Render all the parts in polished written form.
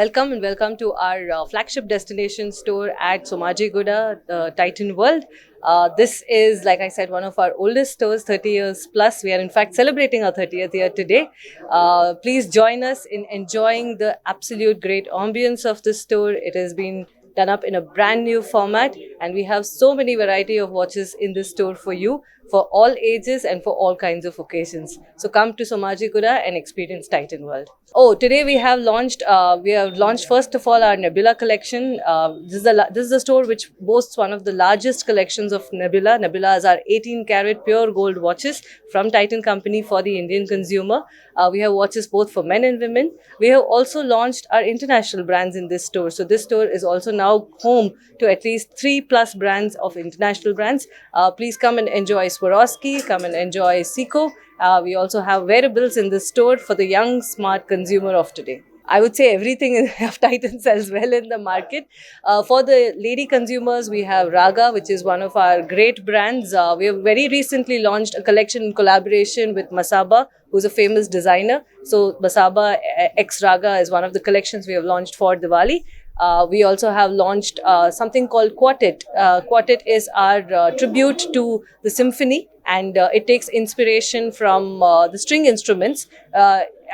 Welcome and welcome to our flagship destination store at Somajiguda, Titan World. This is, like I said, one of our oldest stores, 30 years plus. We are in fact celebrating our 30th year today. Please join us in enjoying the absolute great ambience of the store. It has been done up in a brand new format, and we have so many variety of watches in this store for you, for all ages and for all kinds of occasions. So come to Somajiguda and experience Titan World. Oh, today we have launched first of all our Nebula collection. This is the store which boasts one of the largest collections of Nebula. Nebula is our 18 karat pure gold watches from Titan Company for the Indian consumer. We have watches both for men and women. We have also launched our international brands in this store. So this store is also now home to at least 3+ brands of international brands. Please come and enjoy Swarovski, come and enjoy Seiko. We also have wearables in this store for the young, smart consumer of today. I would say everything of Titan sells well in the market. For the lady consumers, we have Raga, which is one of our great brands. We have very recently launched a collection in collaboration with Masaba, who's a famous designer. So Masaba X Raga is one of the collections we have launched for Diwali. We also have launched something called Quartet. Quartet is our tribute to the symphony, and it takes inspiration from the string instruments.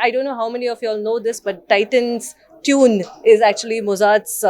I don't know how many of you all know this, but Titan's tune is actually Mozart's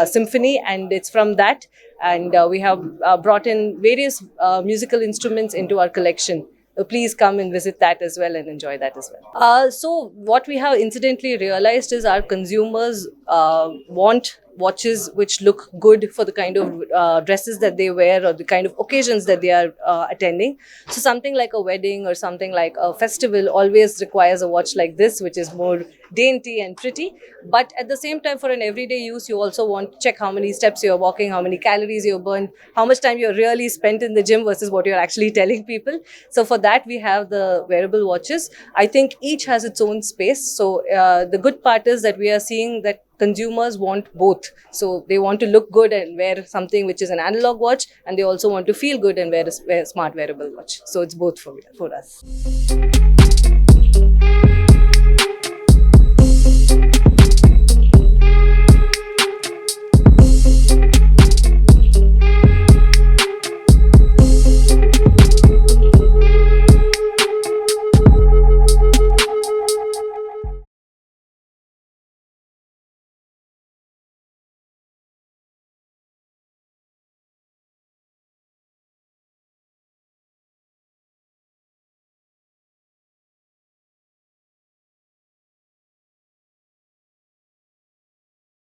symphony, and it's from that. And we have brought in various musical instruments into our collection. Please come and visit that as well and enjoy that as well. So what we have incidentally realized is our consumers want watches which look good for the kind of dresses that they wear or the kind of occasions that they are attending. So something like a wedding or something like a festival always requires a watch like this, which is more dainty and pretty. But at the same time, for an everyday use, you also want to check how many steps you're walking, how many calories you've burned, how much time you're really spent in the gym versus what you're actually telling people. So for that, we have the wearable watches. I think each has its own space. So the good part is that we are seeing that consumers want both. So they want to look good and wear something which is an analog watch, and they also want to feel good and wear a smart wearable watch. So it's both for us.